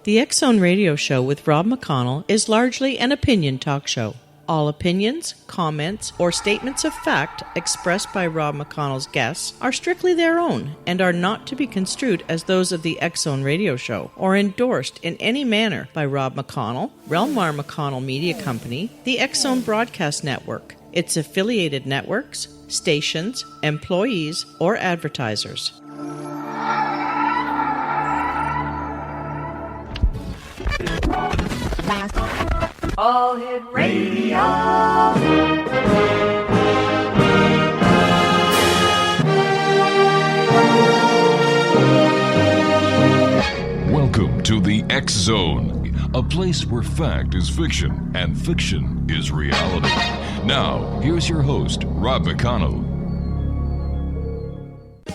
The X-Zone Radio Show with Rob McConnell is largely an opinion talk show. All opinions, comments, or statements of fact expressed by Rob McConnell's guests are strictly their own and are not to be construed as those of the X-Zone Radio Show or endorsed in any manner by Rob McConnell, Relmar McConnell Media Company, the X-Zone Broadcast Network, its affiliated networks, stations, employees, or advertisers. All Hit Radio. Welcome to the X-Zone, a place where fact is fiction and fiction is reality. Now, here's your host, Rob McConnell.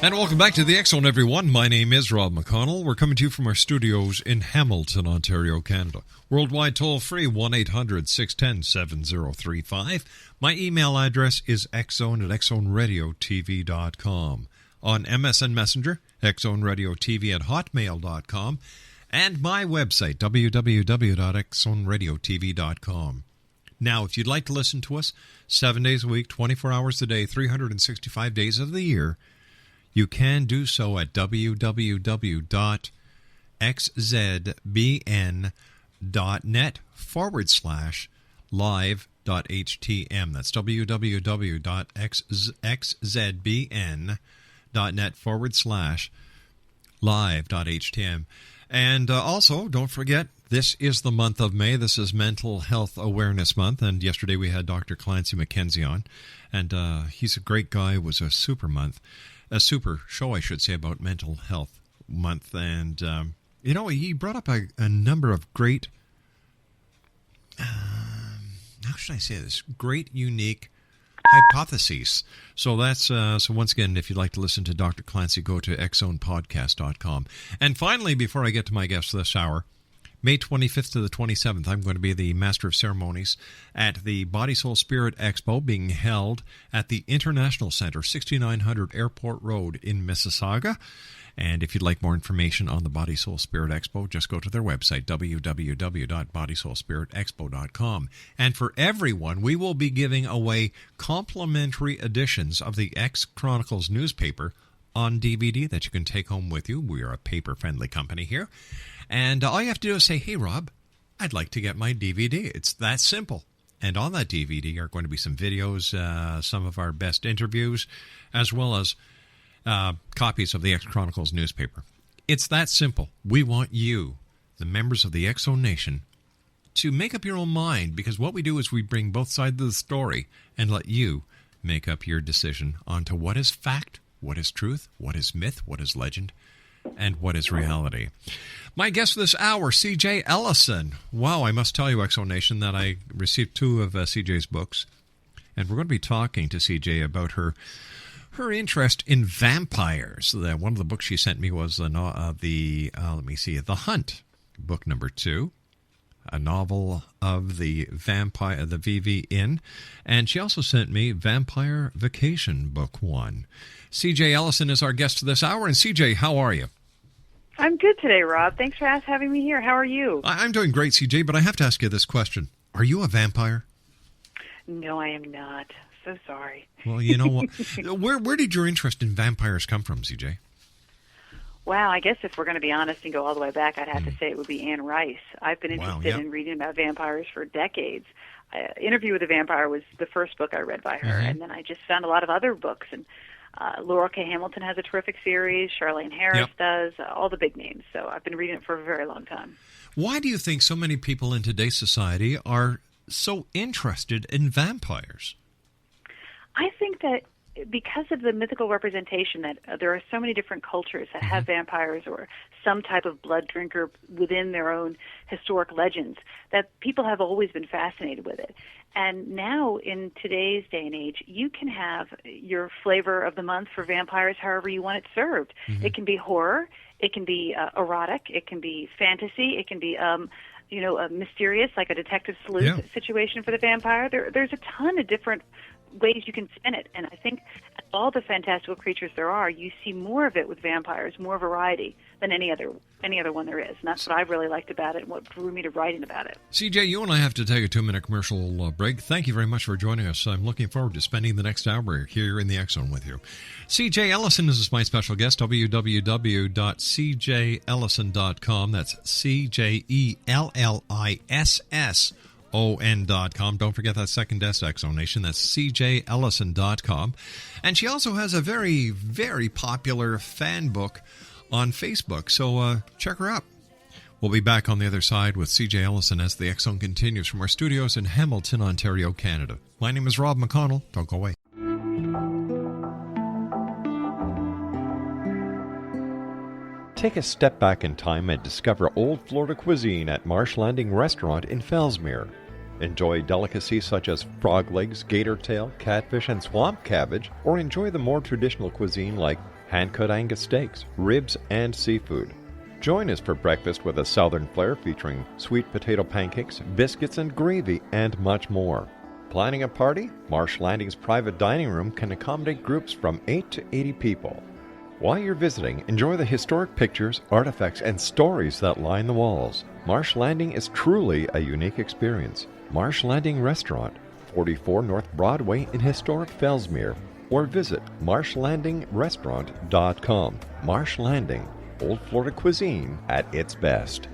And welcome back to the X-Zone, everyone. My name is Rob McConnell. We're coming to you from our studios in Hamilton, Ontario, Canada. Worldwide toll-free, 1-800-610-7035. My email address is xzone@xzoneradiotv.com. On MSN Messenger, xzoneradiotv@hotmail.com. And my website, www.xzoneradiotv.com. Now, if you'd like to listen to us 7 days a week, 24 hours a day, 365 days of the year, you can do so at www.xzbn.net/live.htm. That's www.xzbn.net/live.htm. And also, don't forget, this is the month of May. This is Mental Health Awareness Month. And yesterday we had Dr. Clancy McKenzie on. And he's a great guy. It was a super show, I should say, about Mental Health Month. And, he brought up a number of great, how should I say this, great, unique hypotheses. So that's, so once again, if you'd like to listen to Dr. Clancy, go to xzonepodcast.com. And finally, before I get to my guest this hour, May 25th to the 27th, I'm going to be the Master of Ceremonies at the Body, Soul, Spirit Expo being held at the International Center, 6900 Airport Road in Mississauga. And if you'd like more information on the Body, Soul, Spirit Expo, just go to their website, www.bodysoulspiritexpo.com. And for everyone, we will be giving away complimentary editions of the X Chronicles newspaper on DVD that you can take home with you. We are a paper-friendly company here. And all you have to do is say, hey, Rob, I'd like to get my DVD. It's that simple. And on that DVD are going to be some videos, some of our best interviews, as well as copies of the X Chronicles newspaper. It's that simple. We want you, the members of the X-Zone Nation, to make up your own mind, because what we do is we bring both sides of the story and let you make up your decision onto what is fact, what is truth, what is myth, what is legend, and what is reality. My guest this hour, CJ Ellisson. Wow, I must tell you, X-Zone Nation, that I received 2 of CJ's books, and we're going to be talking to CJ about her interest in vampires. One of the books she sent me was The Hunt, book number 2, a novel of the vampire, the VV Inn, and she also sent me Vampire Vacation, book 1. CJ Ellisson is our guest this hour, and CJ, how are you? I'm good today, Rob. Thanks for having me here. How are you? I'm doing great, CJ, but I have to ask you this question. Are you a vampire? No, I am not. So sorry. Well, you know what? Where did your interest in vampires come from, CJ? Wow, I guess if we're going to be honest and go all the way back, I'd have to say it would be Anne Rice. I've been interested in reading about vampires for decades. Interview with a Vampire was the first book I read by her, and then I just found a lot of other books. And Laura K. Hamilton has a terrific series. Charlaine Harris does. All the big names. So I've been reading it for a very long time. Why do you think so many people in today's society are so interested in vampires? I think that because of the mythical representation that there are so many different cultures that have vampires or some type of blood drinker within their own historic legends, that people have always been fascinated with it. And now, in today's day and age, you can have your flavor of the month for vampires however you want it served. It can be horror, it can be erotic, it can be fantasy, it can be mysterious, like a detective sleuth situation for the vampire. There's a ton of different ways you can spin it. And I think all the fantastical creatures there are, you see more of it with vampires, more variety than any other one there is. And that's what I really liked about it and what drew me to writing about it. CJ, you and I have to take a 2-minute commercial break. Thank you very much for joining us. I'm looking forward to spending the next hour here in the X Zone with you. CJ Ellisson is my special guest, www.cjellison.com. That's CJELLISSON.com. Don't forget that second S, Exonation. That's cjellison.com. And she also has a very, very popular fan book on Facebook, so check her out. We'll be back on the other side with CJ Ellison as the X Zone continues from our studios in Hamilton, Ontario, Canada. My name is Rob McConnell. Don't go away. Take a step back in time and discover old Florida cuisine at Marsh Landing Restaurant in Fellsmere. Enjoy delicacies such as frog legs, gator tail, catfish, and swamp cabbage, or enjoy the more traditional cuisine like hand-cut Angus steaks, ribs, and seafood. Join us for breakfast with a southern flair featuring sweet potato pancakes, biscuits, and gravy, and much more. Planning a party? Marsh Landing's private dining room can accommodate groups from 8 to 80 people. While you're visiting, enjoy the historic pictures, artifacts, and stories that line the walls. Marsh Landing is truly a unique experience. Marsh Landing Restaurant, 44 North Broadway in historic Fellsmere, or visit marshlandingrestaurant.com. Marsh Landing, old Florida cuisine at its best.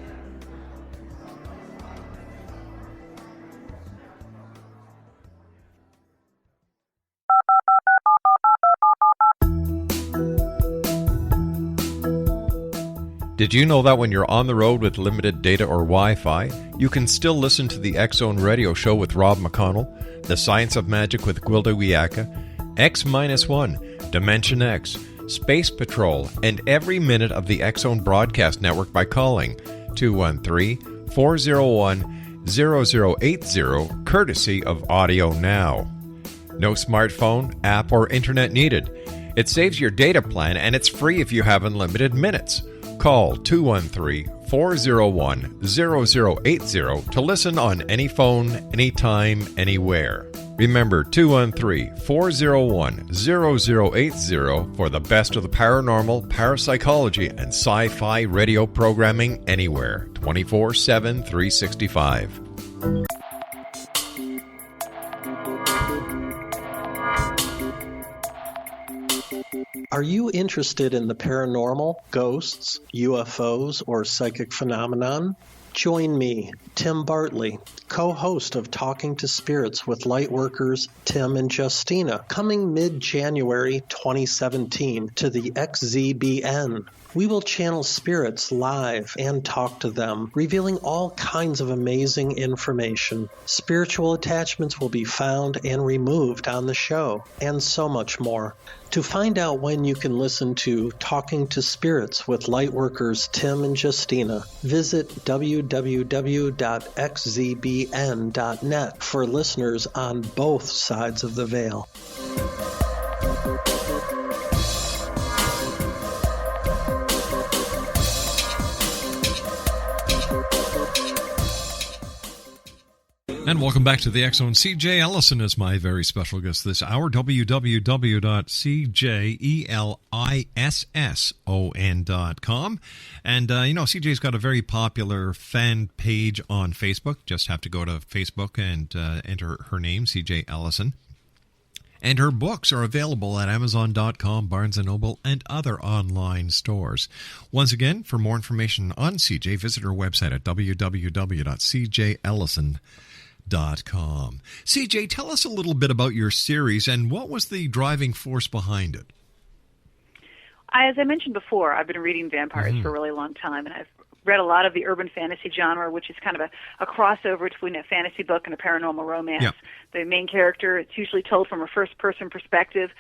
Did you know that when you're on the road with limited data or Wi-Fi, you can still listen to the X Zone radio show with Rob McConnell, The Science of Magic with Gwilda Wiyaka, X-1, Dimension X, Space Patrol, and every minute of the X Zone broadcast network by calling 213-401-0080, courtesy of Audio Now. No smartphone, app, or internet needed. It saves your data plan and it's free if you have unlimited minutes. Call 213-401-0080 to listen on any phone, anytime, anywhere. Remember 213-401-0080 for the best of the paranormal, parapsychology, and sci-fi radio programming anywhere, 24/7, 365. Are you interested in the paranormal, ghosts, UFOs, or psychic phenomenon? Join me, Tim Bartley, co-host of Talking to Spirits with Lightworkers Tim and Justina, coming mid-January 2017 to the XZBN. We will channel spirits live and talk to them, revealing all kinds of amazing information. Spiritual attachments will be found and removed on the show, and so much more. To find out when you can listen to Talking to Spirits with Lightworkers Tim and Justina, visit www.xzbn.net for listeners on both sides of the veil. And welcome back to the X Zone. CJ Ellison is my very special guest this hour. www.cjellison.com. And, CJ's got a very popular fan page on Facebook. Just have to go to Facebook and enter her name, CJ Ellison. And her books are available at Amazon.com, Barnes & Noble, and other online stores. Once again, for more information on CJ, visit her website at www.cjellison.com. CJ, tell us a little bit about your series and what was the driving force behind it? As I mentioned before, I've been reading vampires for a really long time, and I've read a lot of the urban fantasy genre, which is kind of a crossover between a fantasy book and a paranormal romance. Yep. The main character, it's usually told from a first-person perspective,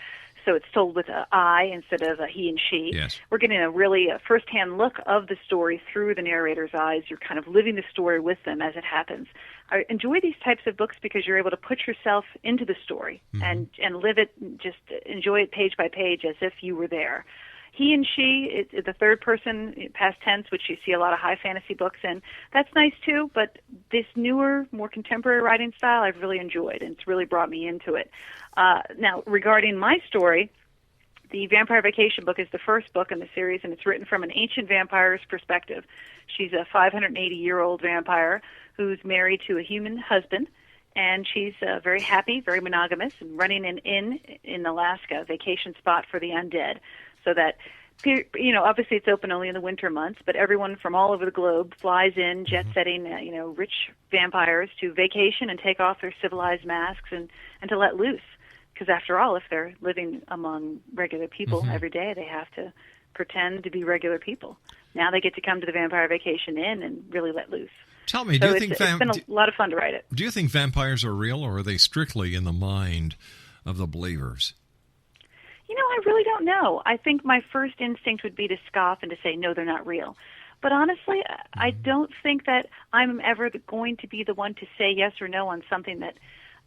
so it's told with an I instead of a he and she. Yes. We're getting a really first-hand look of the story through the narrator's eyes. You're kind of living the story with them as it happens. I enjoy these types of books because you're able to put yourself into the story and live it, just enjoy it page by page as if you were there. he and she, it's the third person, past tense, which you see a lot of high fantasy books in. That's nice too, but this newer, more contemporary writing style I've really enjoyed, and it's really brought me into it. Now, regarding my story, the Vampire Vacation book is the first book in the series, and it's written from an ancient vampire's perspective. She's a 580-year-old vampire who's married to a human husband, and she's very happy, very monogamous, and running an inn in Alaska, a vacation spot for the undead. So that, obviously it's open only in the winter months, but everyone from all over the globe flies in, jet-setting, rich vampires to vacation and take off their civilized masks and to let loose. Because after all, if they're living among regular people every day, they have to pretend to be regular people. Now they get to come to the Vampire Vacation Inn and really let loose. Tell me, it's been a lot of fun to write it. Do you think vampires are real, or are they strictly in the mind of the believers? I really don't know. I think my first instinct would be to scoff and to say, no, they're not real. But honestly, I don't think that I'm ever going to be the one to say yes or no on something that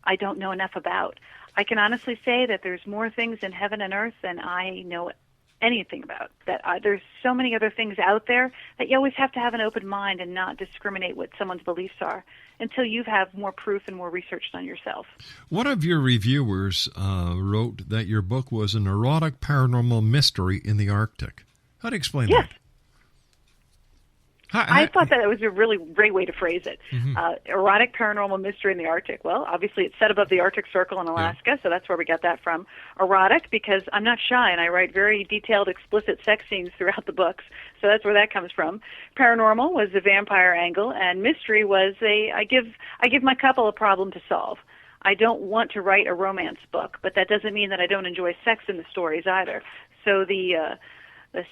I don't know enough about. I can honestly say that there's more things in heaven and earth than I know anything about. There's so many other things out there that you always have to have an open mind and not discriminate what someone's beliefs are until you have more proof and more research done yourself. One of your reviewers wrote that your book was an erotic paranormal mystery in the Arctic. How do you explain that? I thought that was a really great way to phrase it. Erotic paranormal mystery in the Arctic. Well, obviously it's set above the Arctic Circle in Alaska, so that's where we got that from. Erotic, because I'm not shy and I write very detailed, explicit sex scenes throughout the books, so that's where that comes from. Paranormal was the vampire angle, and mystery was I give my couple a problem to solve. I don't want to write a romance book, but that doesn't mean that I don't enjoy sex in the stories either. So the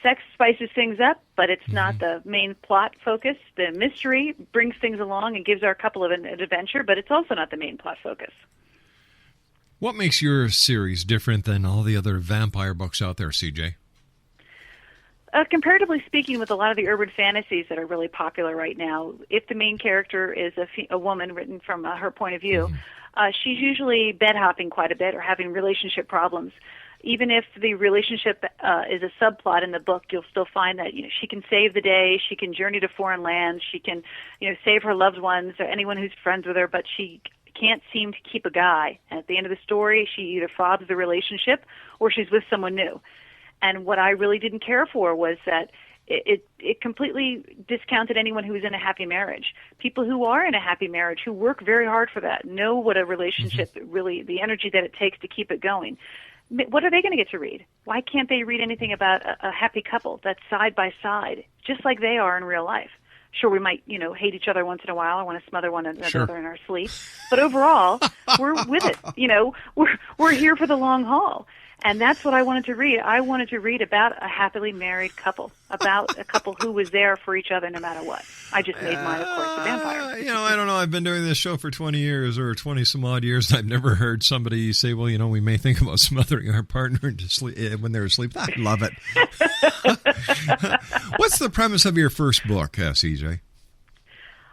sex spices things up, but it's not the main plot focus. The mystery brings things along and gives our couple of an adventure, but it's also not the main plot focus. What makes your series different than all the other vampire books out there, CJ? Comparatively speaking, with a lot of the urban fantasies that are really popular right now, if the main character is a woman written from her point of view, she's usually bed-hopping quite a bit or having relationship problems. Even if the relationship is a subplot in the book, you'll still find that she can save the day, she can journey to foreign lands, she can save her loved ones or anyone who's friends with her, but she can't seem to keep a guy. And at the end of the story, she either fobs the relationship or she's with someone new. And what I really didn't care for was that it completely discounted anyone who was in a happy marriage. People who are in a happy marriage, who work very hard for that, know what a relationship really, the energy that it takes to keep it going. What are they going to get to read? Why can't they read anything about a happy couple that's side by side, just like they are in real life? Sure, we might, hate each other once in a while or want to smother one another in our sleep. But overall, we're with it. We're here for the long haul. And that's what I wanted to read. I wanted to read about a happily married couple, about a couple who was there for each other no matter what. I just made mine, of course, a vampire. I don't know. I've been doing this show for 20 years or 20 some odd years, and I've never heard somebody say, well, we may think about smothering our partner to sleep when they're asleep. I love it. What's the premise of your first book, CJ?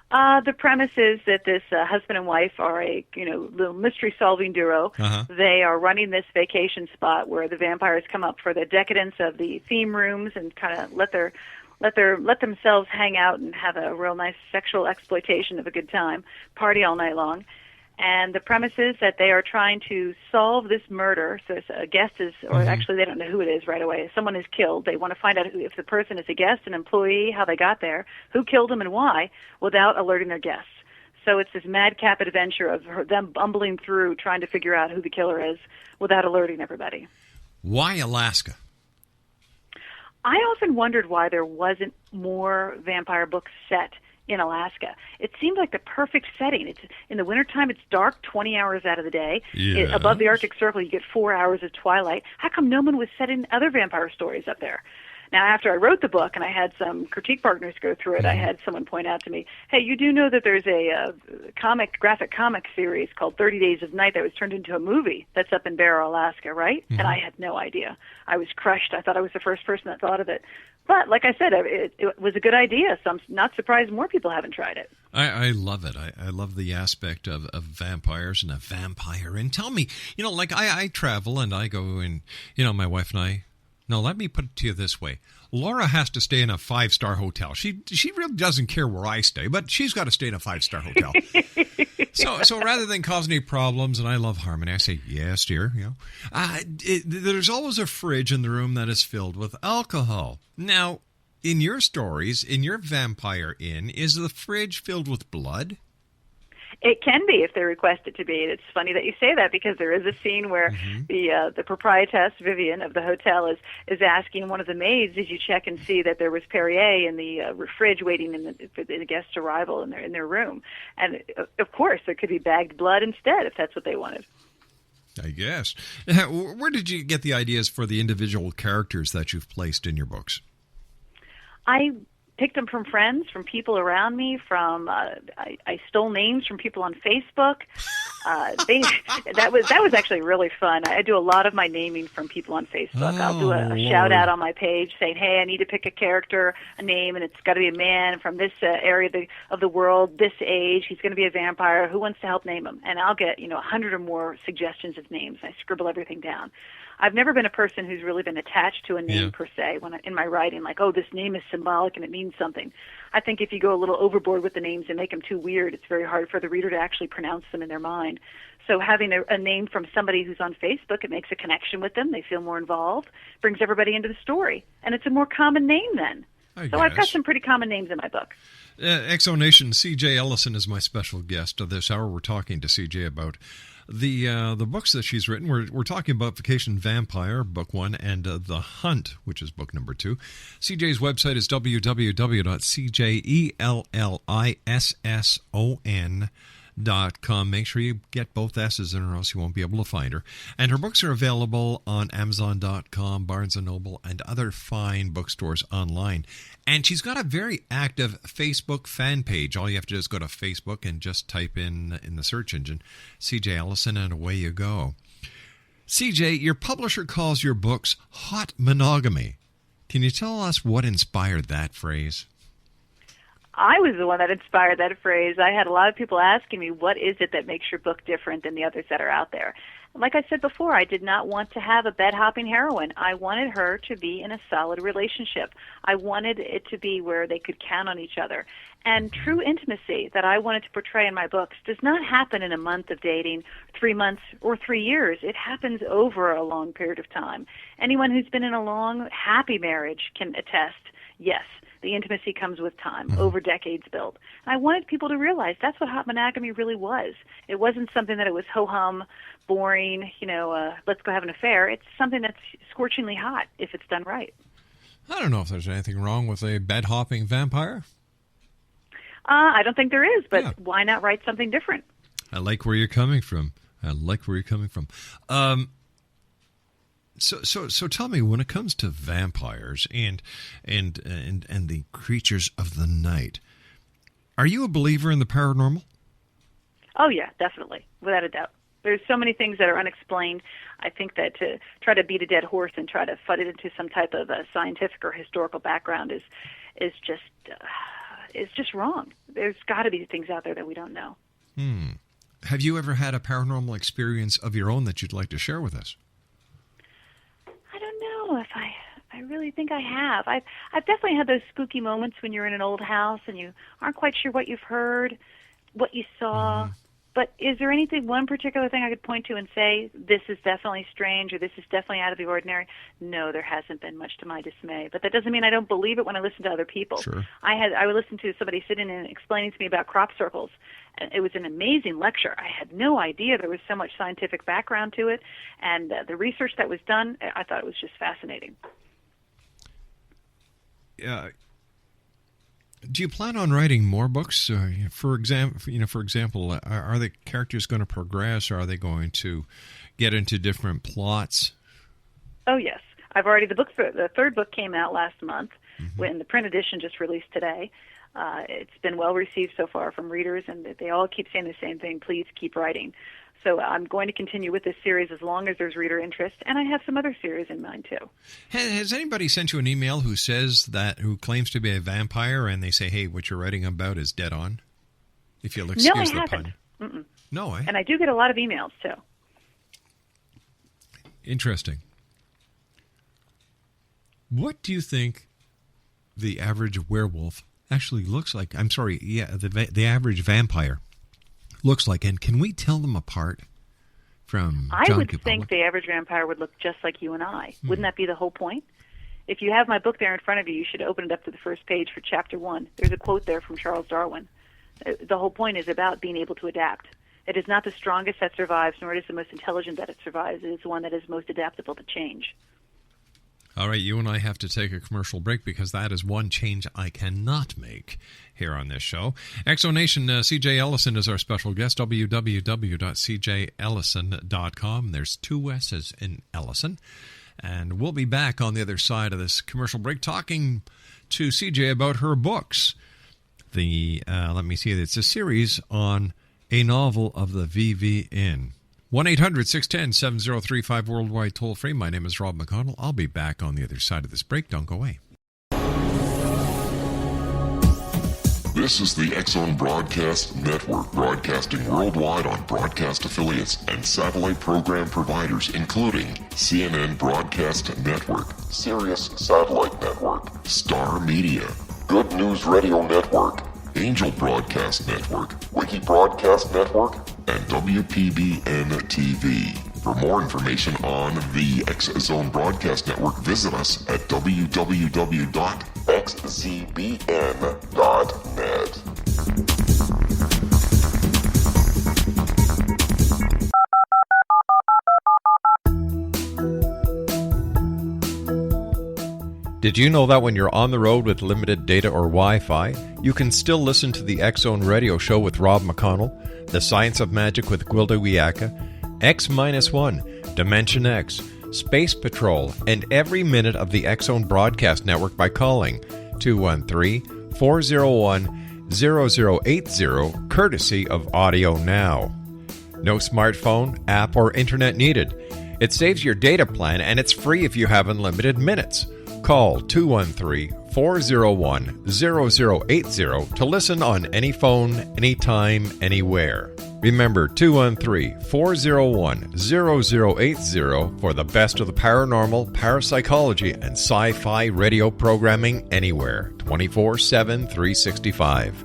The premise is that this husband and wife are a little mystery-solving duo. They are running this vacation spot where the vampires come up for the decadence of the theme rooms and kind of let themselves hang out and have a real nice sexual exploitation of a good time, party all night long. And the premise is that they are trying to solve this murder. So a guest is, or actually they don't know who it is right away. Someone is killed. They want to find out if the person is a guest, an employee, how they got there, who killed them and why, without alerting their guests. So it's this madcap adventure of them bumbling through trying to figure out who the killer is without alerting everybody. Why Alaska? I often wondered why there wasn't more vampire books set in Alaska. It seemed like the perfect setting. It's in the wintertime, it's dark 20 hours out of the day. Yeah. Above the Arctic Circle, you get 4 hours of twilight. How come no one was setting other vampire stories up there? Now, after I wrote the book and I had some critique partners go through it, I had someone point out to me, hey, you do know that there's a graphic comic series called 30 Days of Night that was turned into a movie that's up in Barrow, Alaska, right? And I had no idea. I was crushed. I thought I was the first person that thought of it. But like I said, it was a good idea, so I'm not surprised more people haven't tried it. I love it. I love the aspect of vampires and a vampire. And tell me, I travel and I go and, my wife and I Now, let me put it to you this way. Laura has to stay in a 5-star hotel. She really doesn't care where I stay, but she's got to stay in a 5-star hotel. So rather than cause any problems, and I love harmony, I say, yes, dear. There's always a fridge in the room that is filled with alcohol. Now, in your stories, in your Vampire Inn, is the fridge filled with blood? It can be if they request it to be. It's funny that you say that because there is a scene where the proprietress, Vivian, of the hotel is asking one of the maids, did you check and see that there was Perrier in the fridge waiting for the guest's arrival in their room? And, of course, there could be bagged blood instead if that's what they wanted. I guess. Where did you get the ideas for the individual characters that you've placed in your books? I picked them from friends, from people around me, from I stole names from people on Facebook. That was actually really fun. I do a lot of my naming from people on Facebook. I'll do a shout out on my page saying, hey, I need to pick a character, a name, and it's got to be a man from this area of the world, this age. He's going to be a vampire. Who wants to help name him? And I'll get 100 or more suggestions of names. I scribble everything down. I've never been a person who's really been attached to a name per se in my writing, like, oh, this name is symbolic and it means something. I think if you go a little overboard with the names and make them too weird, it's very hard for the reader to actually pronounce them in their mind. So having a name from somebody who's on Facebook, it makes a connection with them. They feel more involved, brings everybody into the story. And it's a more common name then. I've got some pretty common names in my book. Exonation, C.J. Ellisson is my special guest of this hour. We're talking to C.J. about the books that she's written. We're talking about Vacation Vampire, book 1, and The Hunt, which is book number 2. CJ's website is www.cjellison.com. Make sure you get both S's in or else you won't be able to find her. And her books are available on Amazon.com, Barnes & Noble, and other fine bookstores online. And she's got a very active Facebook fan page. All you have to do is go to Facebook and just type in the search engine, CJ Ellisson, and away you go. CJ, your publisher calls your books hot monogamy. Can you tell us what inspired that phrase? I was the one that inspired that phrase. I had a lot of people asking me, what is it that makes your book different than the others that are out there? Like I said before, I did not want to have a bed-hopping heroine. I wanted her to be in a solid relationship. I wanted it to be where they could count on each other. And true intimacy that I wanted to portray in my books does not happen in a month of dating, 3 months, or 3 years. It happens over a long period of time. Anyone who's been in a long, happy marriage can attest, yes, the intimacy comes with time, over decades built. And I wanted people to realize that's what hot monogamy really was. It wasn't something that it was ho-hum, boring, let's go have an affair. It's something that's scorchingly hot if it's done right. I don't know if there's anything wrong with a bed-hopping vampire. I don't think there is, but why not write something different? I like where you're coming from. So tell me, when it comes to vampires and the creatures of the night, are you a believer in the paranormal? Oh yeah, definitely, without a doubt. There's so many things that are unexplained. I think that to try to beat a dead horse and try to fit it into some type of a scientific or historical background is just wrong. There's got to be things out there that we don't know. Have you ever had a paranormal experience of your own that you'd like to share with us? I don't know if I really think I have. I've definitely had those spooky moments when you're in an old house and you aren't quite sure what you've heard, what you saw. But is there one particular thing I could point to and say, this is definitely strange or this is definitely out of the ordinary? No, there hasn't been, much to my dismay. But that doesn't mean I don't believe it when I listen to other people. Sure. I would listen to somebody sitting and explaining to me about crop circles. And it was an amazing lecture. I had no idea there was so much scientific background to it. And the research that was done, I thought it was just fascinating. Do you plan on writing more books? For example, are the characters going to progress? Or are they going to get into different plots? Oh yes, I've already. The third book came out last month, when the print edition just released today. It's been well received so far from readers, and they all keep saying the same thing: please keep writing. So I'm going to continue with this series as long as there's reader interest, and I have some other series in mind too. Has anybody sent you an email who claims to be a vampire, and they say, "Hey, what you're writing about is dead on"? If you'll excuse the pun. Mm-mm. No, and I do get a lot of emails too. Interesting. What do you think the average werewolf actually looks like? I'm sorry, the average vampire looks like, and can we tell them apart from I John would Cupola? think the average vampire would look just like you and I. Wouldn't that be the whole point? If you have my book there in front of you, you should open it up to the first page for Chapter 1. There's a quote there from Charles Darwin. The whole point is about being able to adapt. It is not the strongest that survives, nor it is the most intelligent that it survives. It is the one that is most adaptable to change. All right, you and I have to take a commercial break because that is one change I cannot make here on this show. Exonation, CJ Ellison is our special guest, www.cjellison.com. There's 2 S's in Ellison. And we'll be back on the other side of this commercial break talking to CJ about her books. Let me see, it's a series on a novel of the VVN. 1-800-610-7035 worldwide toll free. My name is Rob McConnell. I'll be back on the other side of this break. Don't go away. This is the X-Zone Broadcast Network, broadcasting worldwide on broadcast affiliates and satellite program providers, including CNN Broadcast Network, Sirius Satellite Network, Star Media, Good News Radio Network, Angel Broadcast Network, Wiki Broadcast Network, and WPBN TV. For more information on the X-Zone Broadcast Network, visit us at www.xzbn.net. Did you know that when you're on the road with limited data or Wi-Fi, you can still listen to the X-Zone Radio Show with Rob McConnell, The Science of Magic with Gwilda Wiyaka, X-1, Dimension X, Space Patrol, and every minute of the X-Zone Broadcast Network by calling 213-401-0080, courtesy of Audio Now. No smartphone, app, or internet needed. It saves your data plan, and it's free if you have unlimited minutes. Call 213-401-0080 to listen on any phone, anytime, anywhere. Remember, 213-401-0080 for the best of the paranormal, parapsychology, and sci-fi radio programming anywhere, 24/7, 365.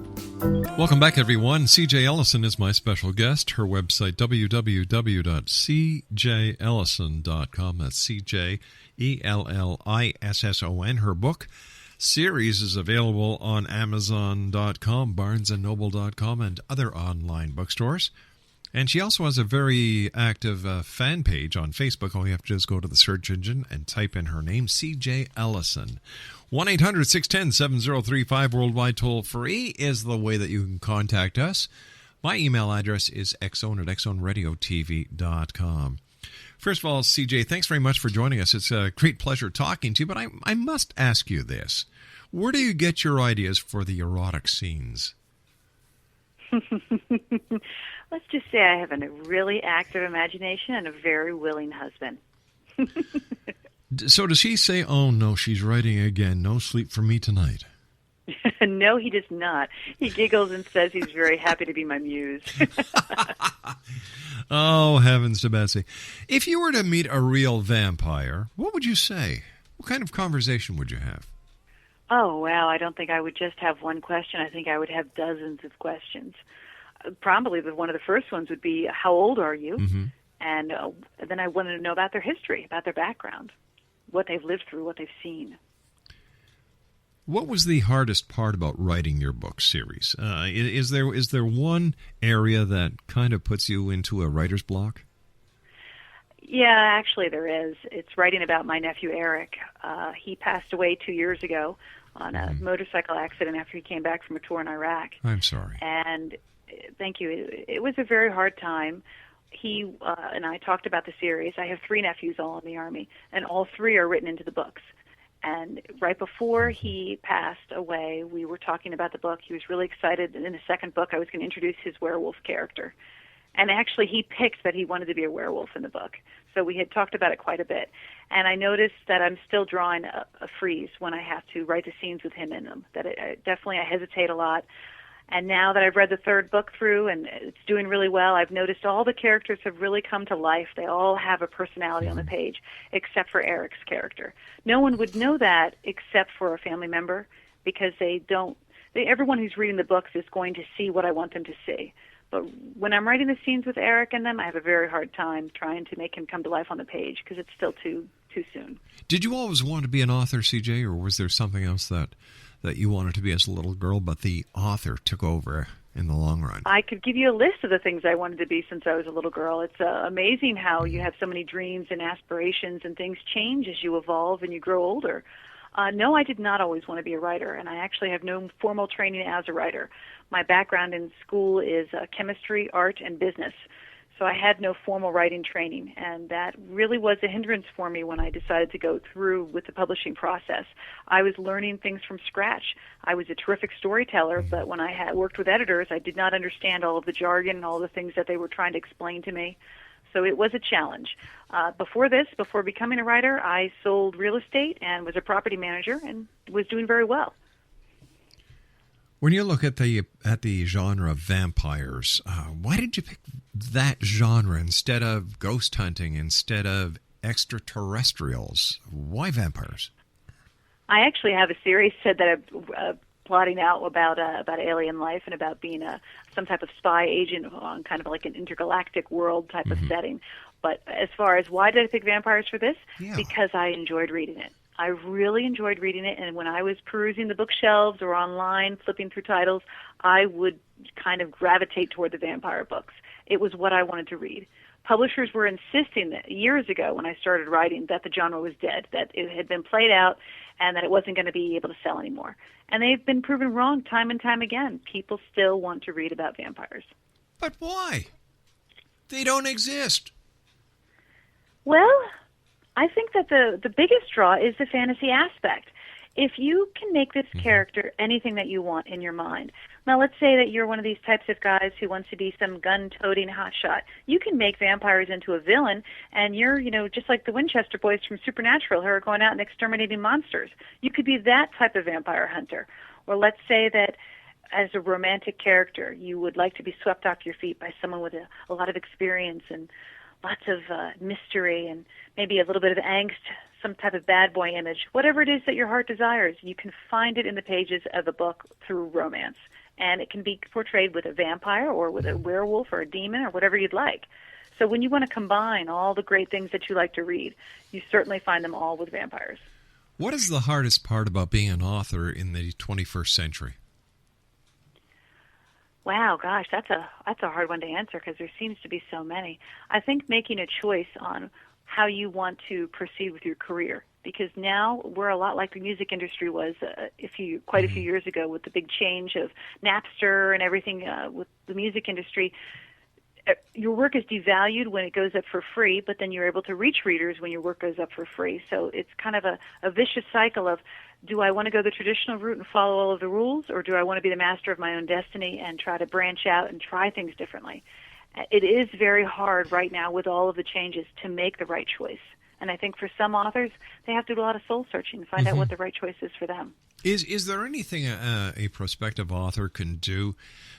Welcome back, everyone. CJ Ellison is my special guest. Her website, www.cjellison.com. That's CJELLISSON. Her book series is available on Amazon.com, BarnesandNoble.com, and other online bookstores. And she also has a very active fan page on Facebook. All you have to do is go to the search engine and type in her name, CJ Ellison. 1-800-610-7035 worldwide toll free is the way that you can contact us. My email address is xzone@xzoneradiotv.com. First of all, CJ, thanks very much for joining us. It's a great pleasure talking to you, but I must ask you this. Where do you get your ideas for the erotic scenes? Let's just say I have a really active imagination and a very willing husband. So does he say, oh, no, she's writing again, no sleep for me tonight? No, he does not. He giggles and says he's very happy to be my muse. Oh, heavens to Betsy. If you were to meet a real vampire, what would you say? What kind of conversation would you have? Oh, well, I don't think I would just have one question. I think I would have dozens of questions. Probably one of the first ones would be, how old are you? Mm-hmm. And then I wanted to know about their history, about their background, what they've lived through, what they've seen. What was the hardest part about writing your book series? Is there one area that kind of puts you into a writer's block? Yeah, actually there is. It's writing about my nephew Eric. He passed away 2 years ago on a motorcycle accident after he came back from a tour in Iraq. I'm sorry. And thank you. It was a very hard time. He and I talked about the series. I have 3 nephews all in the Army, and all 3 are written into the books. And right before he passed away, we were talking about the book. He was really excited. And in the second book, I was going to introduce his werewolf character. And actually, he picked that he wanted to be a werewolf in the book. So we had talked about it quite a bit. And I noticed that I'm still drawing a freeze when I have to write the scenes with him in them. That definitely I hesitate a lot. And now that I've read the third book through and it's doing really well, I've noticed all the characters have really come to life. They all have a personality on the page, except for Eric's character. No one would know that except for a family member, because everyone who's reading the books is going to see what I want them to see. But when I'm writing the scenes with Eric in them, I have a very hard time trying to make him come to life on the page because it's still too soon. Did you always want to be an author, CJ, or was there something else that you wanted to be as a little girl, but the author took over in the long run? I could give you a list of the things I wanted to be since I was a little girl. It's amazing how you have so many dreams and aspirations, and things change as you evolve and you grow older. No, I did not always want to be a writer, and I actually have no formal training as a writer. My background in school is chemistry, art, and business. So I had no formal writing training, and that really was a hindrance for me when I decided to go through with the publishing process. I was learning things from scratch. I was a terrific storyteller, but when I had worked with editors, I did not understand all of the jargon and all the things that they were trying to explain to me. So it was a challenge. Before becoming a writer, I sold real estate and was a property manager and was doing very well. When you look at the genre of vampires, why did you pick that genre instead of ghost hunting, instead of extraterrestrials? Why vampires? I actually have a series that I'm plotting out about alien life and about being some type of spy agent on kind of like an intergalactic world type of setting. But as far as why did I pick vampires for this? Yeah. Because I enjoyed reading it. I really enjoyed reading it, and when I was perusing the bookshelves or online, flipping through titles, I would kind of gravitate toward the vampire books. It was what I wanted to read. Publishers were insisting that years ago when I started writing that the genre was dead, that it had been played out, and that it wasn't going to be able to sell anymore. And they've been proven wrong time and time again. People still want to read about vampires. But why? They don't exist. Well, I think that the biggest draw is the fantasy aspect. If you can make this character anything that you want in your mind. Now, let's say that you're one of these types of guys who wants to be some gun-toting hotshot. You can make vampires into a villain, and you're, just like the Winchester boys from Supernatural who are going out and exterminating monsters. You could be that type of vampire hunter. Or let's say that as a romantic character, you would like to be swept off your feet by someone with a lot of experience and lots of mystery and maybe a little bit of angst, some type of bad boy image. Whatever it is that your heart desires, you can find it in the pages of a book through romance. And it can be portrayed with a vampire or with a werewolf or a demon or whatever you'd like. So when you want to combine all the great things that you like to read, you certainly find them all with vampires. What is the hardest part about being an author in the 21st century? Wow, gosh, that's a hard one to answer because there seems to be so many. I think making a choice on how you want to proceed with your career, because now we're a lot like the music industry was quite a few years ago with the big change of Napster and everything with the music industry. Your work is devalued when it goes up for free, but then you're able to reach readers when your work goes up for free. So it's kind of a vicious cycle of, do I want to go the traditional route and follow all of the rules, or do I want to be the master of my own destiny and try to branch out and try things differently? It is very hard right now with all of the changes to make the right choice. And I think for some authors, they have to do a lot of soul searching to find out what the right choice is for them. Is there anything a prospective author can do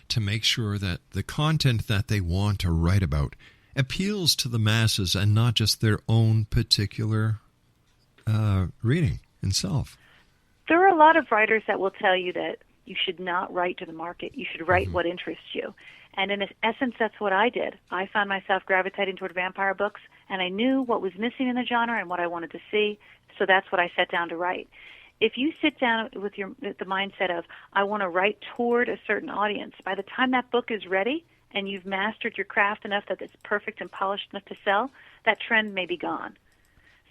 to make sure that the content that they want to write about appeals to the masses and not just their own particular reading itself? There are a lot of writers that will tell you that you should not write to the market. You should write what interests you. And in essence, that's what I did. I found myself gravitating toward vampire books, and I knew what was missing in the genre and what I wanted to see, so that's what I sat down to write. If you sit down with the mindset of, I want to write toward a certain audience, by the time that book is ready and you've mastered your craft enough that it's perfect and polished enough to sell, that trend may be gone.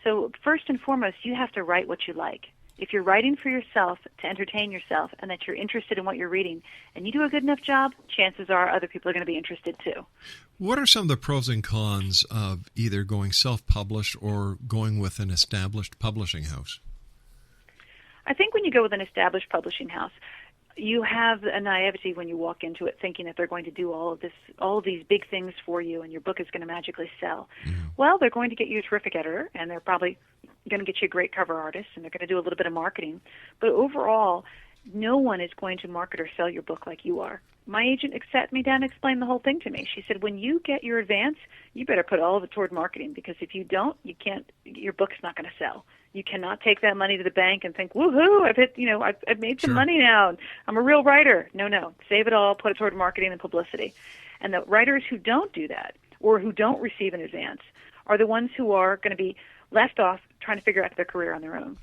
So first and foremost, you have to write what you like. If you're writing for yourself to entertain yourself and that you're interested in what you're reading and you do a good enough job, chances are other people are going to be interested too. What are some of the pros and cons of either going self-published or going with an established publishing house? I think when you go with an established publishing house, you have a naivety when you walk into it thinking that they're going to do all of these big things for you and your book is going to magically sell. Well, they're going to get you a terrific editor, and they're probably going to get you a great cover artist, and they're going to do a little bit of marketing. But overall, no one is going to market or sell your book like you are. My agent sat me down and explained the whole thing to me. She said, when you get your advance, you better put all of it toward marketing, because if you don't, your book's not going to sell. You cannot take that money to the bank and think, woohoo, I've made some money now, and I'm a real writer. No, save it all, put it toward marketing and publicity. And the writers who don't do that, or who don't receive an advance, are the ones who are going to be left off trying to figure out their career on their own.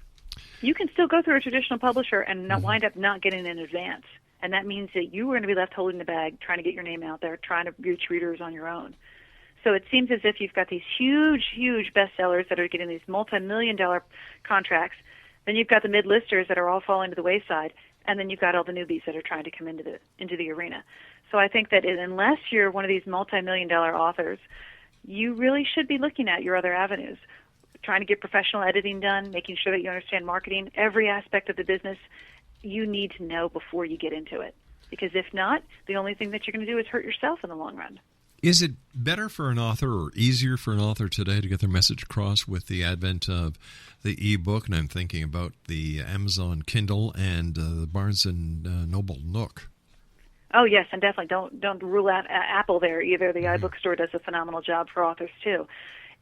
You can still go through a traditional publisher and wind up not getting an advance. And that means that you are going to be left holding the bag, trying to get your name out there, trying to reach readers on your own. So it seems as if you've got these huge, huge bestsellers that are getting these multi-million-dollar contracts. Then you've got the mid-listers that are all falling to the wayside. And then you've got all the newbies that are trying to come into the arena. So I think that unless you're one of these multi-million-dollar authors, you really should be looking at your other avenues, trying to get professional editing done, making sure that you understand marketing, every aspect of the business. You need to know before you get into it, because if not, the only thing that you're going to do is hurt yourself in the long run. Is it better for an author, or easier for an author today, to get their message across with the advent of the e-book? And I'm thinking about the Amazon Kindle and the Barnes and Noble Nook. Oh yes, and definitely don't rule out Apple there either. The iBook store does a phenomenal job for authors too.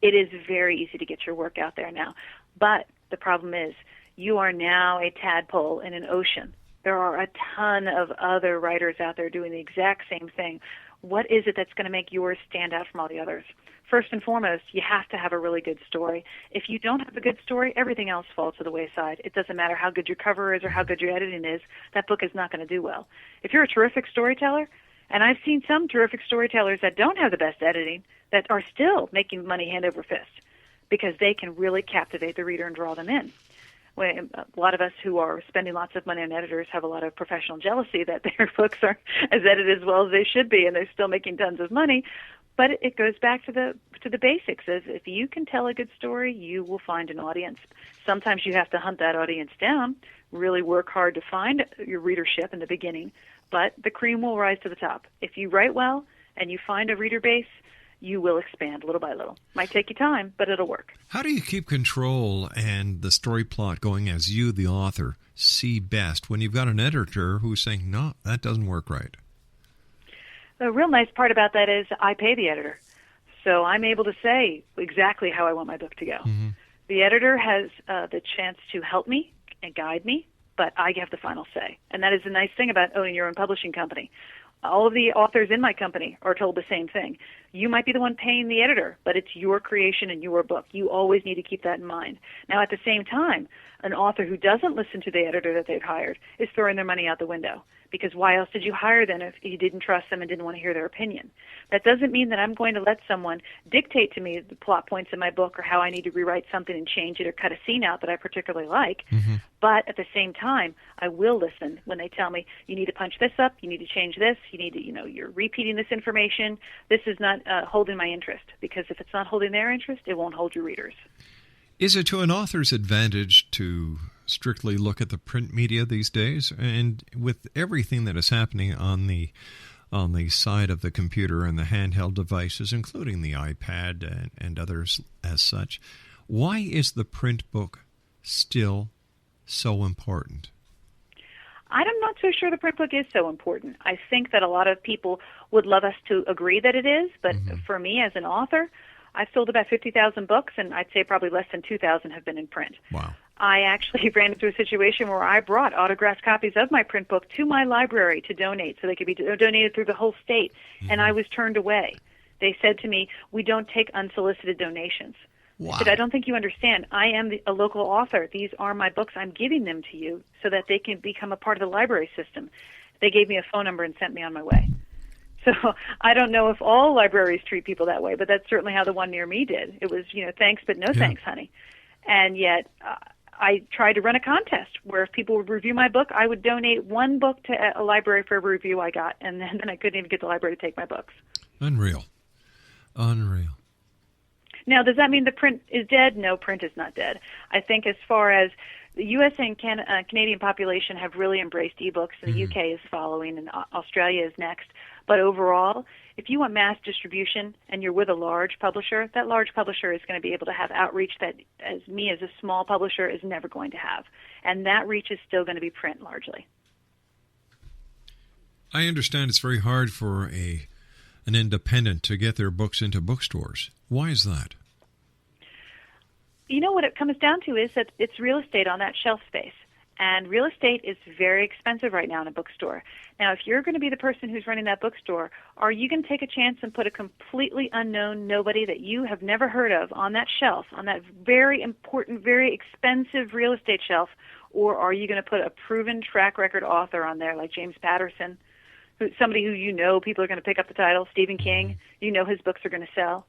It is very easy to get your work out there now, but the problem is, you are now a tadpole in an ocean. There are a ton of other writers out there doing the exact same thing. What is it that's going to make yours stand out from all the others? First and foremost, you have to have a really good story. If you don't have a good story, everything else falls to the wayside. It doesn't matter how good your cover is or how good your editing is. That book is not going to do well. If you're a terrific storyteller, and I've seen some terrific storytellers that don't have the best editing that are still making money hand over fist, because they can really captivate the reader and draw them in. A lot of us who are spending lots of money on editors have a lot of professional jealousy that their books are as edited as well as they should be, and they're still making tons of money. But it goes back to the basics. If you can tell a good story, you will find an audience. Sometimes you have to hunt that audience down, really work hard to find your readership in the beginning, but the cream will rise to the top. If you write well and you find a reader base, you will expand little by little. Might take you time, but it'll work. How do you keep control and the story plot going as you, the author, see best when you've got an editor who's saying, no, that doesn't work right? The real nice part about that is I pay the editor. So I'm able to say exactly how I want my book to go. Mm-hmm. The editor has the chance to help me and guide me, but I have the final say. And that is the nice thing about owning your own publishing company. All of the authors in my company are told the same thing. You might be the one paying the editor, but it's your creation and your book. You always need to keep that in mind. Now, at the same time, an author who doesn't listen to the editor that they've hired is throwing their money out the window, because why else did you hire them if you didn't trust them and didn't want to hear their opinion? That doesn't mean that I'm going to let someone dictate to me the plot points in my book or how I need to rewrite something and change it or cut a scene out that I particularly like. Mm-hmm. But at the same time, I will listen when they tell me, you need to punch this up, you need to change this, you need to, you're repeating this information. This is not holding my interest, because if it's not holding their interest, it won't hold your readers. Is it to an author's advantage to strictly look at the print media these days? And with everything that is happening on the side of the computer and the handheld devices, including the iPad and others as such, why is the print book still so important? I'm not so sure the print book is so important. I think that a lot of people would love us to agree that it is, but for me as an author, I've sold about 50,000 books, and I'd say probably less than 2,000 have been in print. Wow. I actually ran into a situation where I brought autographed copies of my print book to my library to donate so they could be donated through the whole state, and I was turned away. They said to me, we don't take unsolicited donations. Wow. I said, I don't think you understand. I am a local author. These are my books. I'm giving them to you so that they can become a part of the library system. They gave me a phone number and sent me on my way. So I don't know if all libraries treat people that way, but that's certainly how the one near me did. It was, thanks, but no thanks, honey. And yet I tried to run a contest where if people would review my book, I would donate one book to a library for every review I got, and then I couldn't even get the library to take my books. Unreal. Now, does that mean the print is dead? No, print is not dead. I think as far as the U.S. and Canadian population have really embraced ebooks, and the U.K. is following, and Australia is next. But overall, if you want mass distribution and you're with a large publisher, that large publisher is going to be able to have outreach that as a small publisher is never going to have. And that reach is still going to be print largely. I understand it's very hard for an independent to get their books into bookstores. Why is that? You know, what it comes down to is that it's real estate on that shelf space. And real estate is very expensive right now in a bookstore. Now, if you're going to be the person who's running that bookstore, are you going to take a chance and put a completely unknown nobody that you have never heard of on that shelf, on that very important, very expensive real estate shelf, or are you going to put a proven track record author on there like James Patterson, somebody who you know people are going to pick up the title, Stephen King, you know his books are going to sell?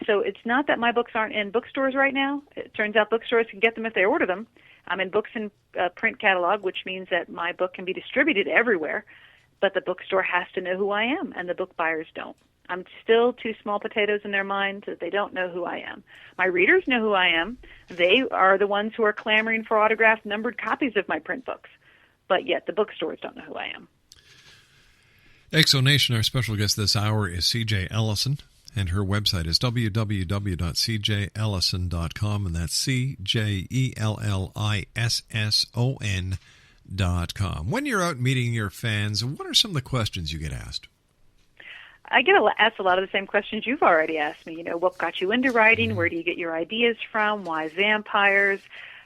So it's not that my books aren't in bookstores right now. It turns out bookstores can get them if they order them. I'm in books and print catalog, which means that my book can be distributed everywhere, but the bookstore has to know who I am, and the book buyers don't. I'm still too small potatoes in their minds that they don't know who I am. My readers know who I am. They are the ones who are clamoring for autographed, numbered copies of my print books, but yet the bookstores don't know who I am. Exonation, our special guest this hour is C.J. Ellisson, and her website is www.cjellison.com, and that's CJELLISSON.com. When you're out meeting your fans, what are some of the questions you get asked? I get asked a lot of the same questions you've already asked me. You know, what got you into writing? Where do you get your ideas from? Why vampires?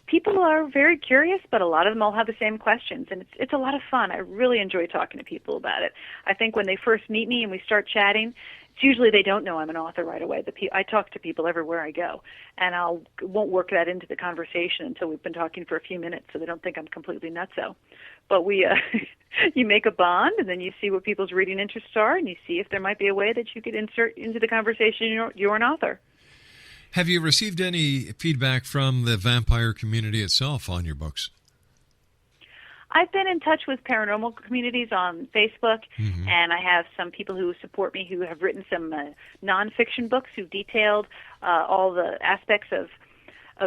People are very curious, but a lot of them all have the same questions, and it's a lot of fun. I really enjoy talking to people about it. I think when they first meet me and we start chatting, it's usually they don't know I'm an author right away. I talk to people everywhere I go, and won't work that into the conversation until we've been talking for a few minutes, so they don't think I'm completely nutso. But you make a bond, and then you see what people's reading interests are, and you see if there might be a way that you could insert into the conversation you're an author. Have you received any feedback from the vampire community itself on your books? I've been in touch with paranormal communities on Facebook, and I have some people who support me who have written some nonfiction books who detailed all the aspects of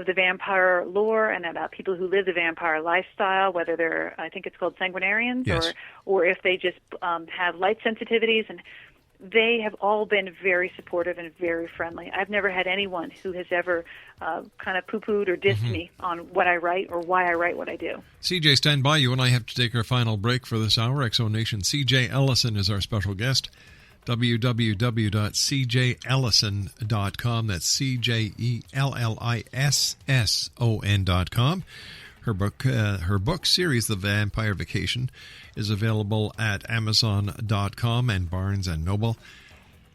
the vampire lore and about people who live the vampire lifestyle, whether they're, I think it's called sanguinarians, yes, or if they just have light sensitivities, and they have all been very supportive and very friendly. I've never had anyone who has ever kind of poo-pooed or dissed me on what I write or why I write what I do. CJ, stand by. You and I have to take our final break for this hour. Exonation. CJ Ellisson is our special guest. www.cjellison.com. That's CJELLISSON.com. Her book series, The Vampire Vacation, is available at Amazon.com and Barnes & Noble.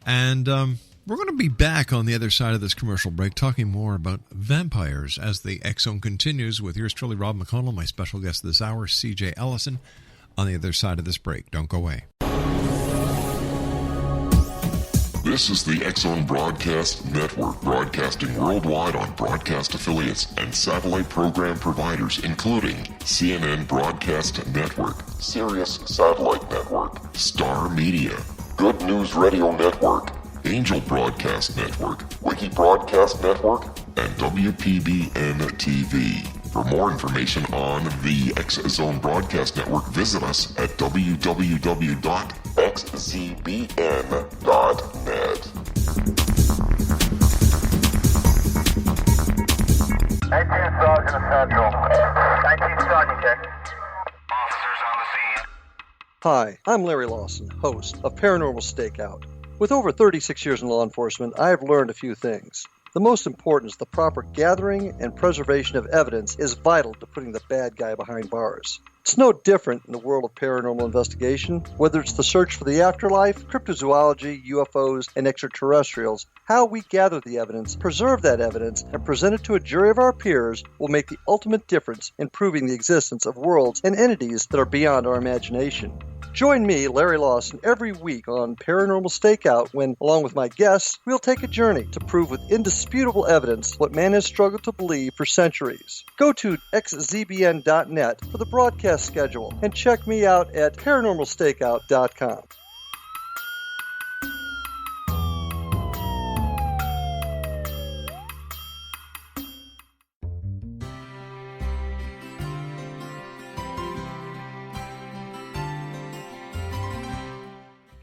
And we're going to be back on the other side of this commercial break talking more about vampires as the X-Zone continues with yours truly, Rob McConnell, my special guest this hour, C.J. Ellisson, on the other side of this break. Don't go away. This is the X-Zone Broadcast Network, broadcasting worldwide on broadcast affiliates and satellite program providers, including CNN Broadcast Network, Sirius Satellite Network, Star Media, Good News Radio Network, Angel Broadcast Network, Wiki Broadcast Network, and WPBN TV. For more information on the X-Zone Broadcast Network, visit us at www.xzbn.net. 18th Sergeant Central. 19th Sergeant, check. Officers on the scene. Hi, I'm Larry Lawson, host of Paranormal Stakeout. With over 36 years in law enforcement, I have learned a few things. The most important is the proper gathering and preservation of evidence is vital to putting the bad guy behind bars. It's no different in the world of paranormal investigation. Whether it's the search for the afterlife, cryptozoology, UFOs, and extraterrestrials, how we gather the evidence, preserve that evidence, and present it to a jury of our peers will make the ultimate difference in proving the existence of worlds and entities that are beyond our imagination. Join me, Larry Lawson, every week on Paranormal Stakeout when, along with my guests, we'll take a journey to prove with indisputable evidence what man has struggled to believe for centuries. Go to xzbn.net for the broadcast schedule and check me out at paranormalstakeout.com.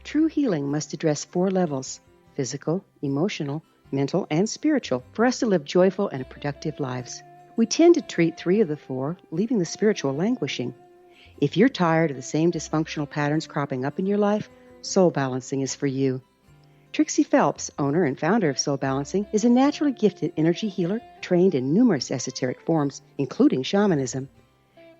True healing must address 4 levels: physical, emotional, mental, and spiritual, for us to live joyful and productive lives. We tend to treat 3 of the 4, leaving the spiritual languishing. If you're tired of the same dysfunctional patterns cropping up in your life, Soul Balancing is for you. Trixie Phelps, owner and founder of Soul Balancing, is a naturally gifted energy healer trained in numerous esoteric forms, including shamanism.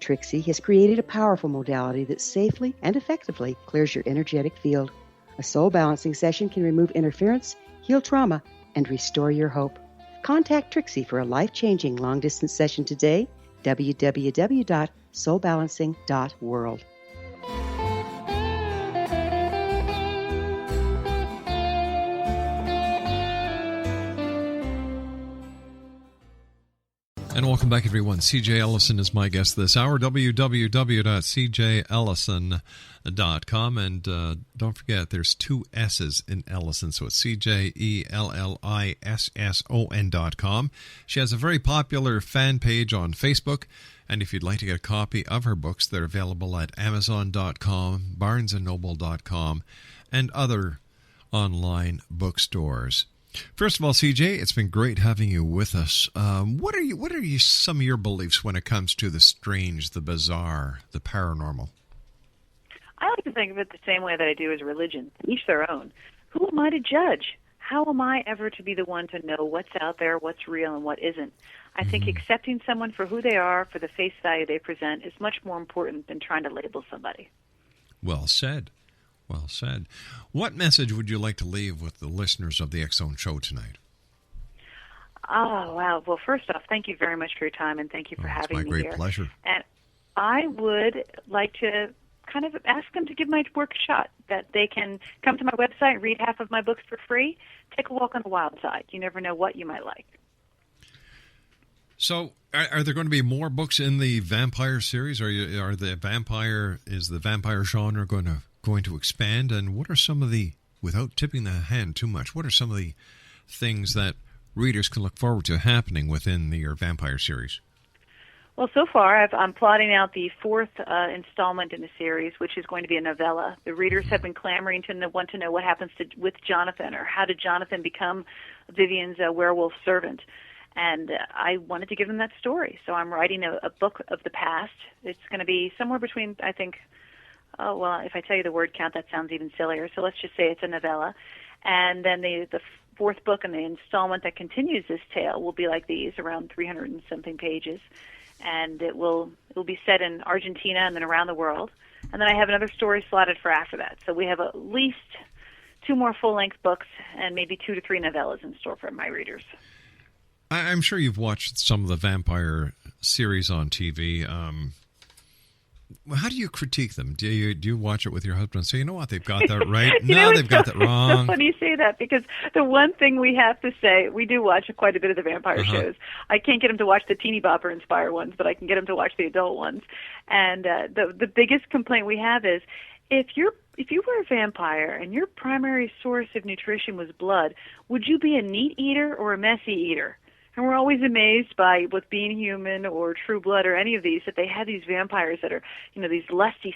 Trixie has created a powerful modality that safely and effectively clears your energetic field. A soul balancing session can remove interference, heal trauma, and restore your hope. Contact Trixie for a life-changing long-distance session today, www.soulbalancing.world. And welcome back, everyone. CJ Ellison is my guest this hour, www.cjellison.com. And don't forget, there's two S's in Ellison, so it's CJELLISSON.com. She has a very popular fan page on Facebook, and if you'd like to get a copy of her books, they're available at Amazon.com, BarnesandNoble.com, and other online bookstores. First of all, CJ, it's been great having you with us. What are some of your beliefs when it comes to the strange, the bizarre, the paranormal? I like to think of it the same way that I do as religion, each their own. Who am I to judge? How am I ever to be the one to know what's out there, what's real, and what isn't? I think accepting someone for who they are, for the face value they present, is much more important than trying to label somebody. Well said. Well said. What message would you like to leave with the listeners of the X-Zone Show tonight? Oh, wow. Well, first off, thank you very much for your time, and thank you for having me here. It's my great pleasure. And I would like to kind of ask them to give my work a shot, that they can come to my website, read half of my books for free, take a walk on the wild side. You never know what you might like. So, are there going to be more books in the vampire series? Is the vampire genre going to expand? And what are some of the, without tipping the hand too much, what are some of the things that readers can look forward to happening within your vampire series? Well, so far, I'm plotting out the fourth installment in the series, which is going to be a novella. The readers have been clamoring to want to know what happens with Jonathan, or how did Jonathan become Vivian's werewolf servant. And I wanted to give them that story. So I'm writing a book of the past. It's going to be somewhere between, I think, if I tell you the word count, that sounds even sillier. So let's just say it's a novella. And then the fourth book and the installment that continues this tale will be like these, around 300 and something pages. And it will be set in Argentina and then around the world. And then I have another story slotted for after that. So we have at least 2 more full-length books and maybe 2 to 3 novellas in store for my readers. I'm sure you've watched some of the vampire series on TV. How do you critique them? Do you watch it with your husband and say, you know what, they've got that right? No, they've got that wrong. It's so funny you say that, because the one thing we have to say, we do watch quite a bit of the vampire shows. I can't get him to watch the teeny bopper inspired ones, but I can get him to watch the adult ones. And the biggest complaint we have is, if you were a vampire and your primary source of nutrition was blood, would you be a neat eater or a messy eater? And we're always amazed by, with Being Human or True Blood or any of these, that they have these vampires that are, these lusty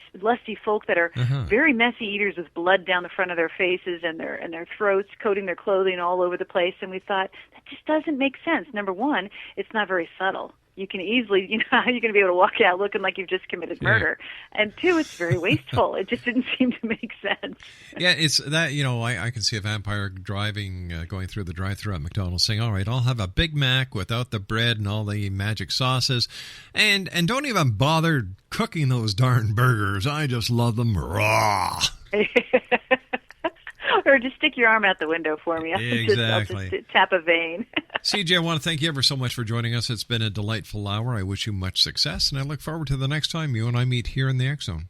folk that are very messy eaters with blood down the front of their faces and their throats, coating their clothing all over the place. And we thought, that just doesn't make sense. Number one, it's not very subtle. You can easily, how you're going to be able to walk out looking like you've just committed murder. And two, it's very wasteful. It just didn't seem to make sense. Yeah, it's that, I can see a vampire going through the drive-thru at McDonald's saying, all right, I'll have a Big Mac without the bread and all the magic sauces. And don't even bother cooking those darn burgers. I just love them raw. Or just stick your arm out the window for me. Exactly. I'll just tap a vein. CJ, I want to thank you ever so much for joining us. It's been a delightful hour. I wish you much success, and I look forward to the next time you and I meet here in the X-Zone.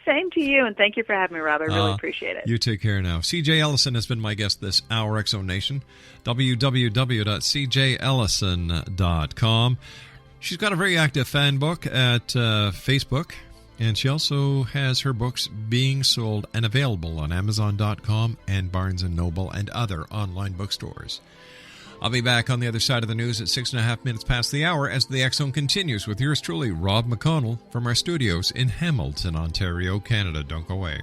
Same to you, and thank you for having me, Rob. I really appreciate it. You take care now. CJ Ellison has been my guest this hour, X-Zone Nation. www.cjellison.com. She's got a very active fan book at Facebook. And she also has her books being sold and available on Amazon.com and Barnes & Noble and other online bookstores. I'll be back on the other side of the news at 6.5 minutes past the hour as the X-Zone continues with yours truly, Rob McConnell, from our studios in Hamilton, Ontario, Canada. Don't go away.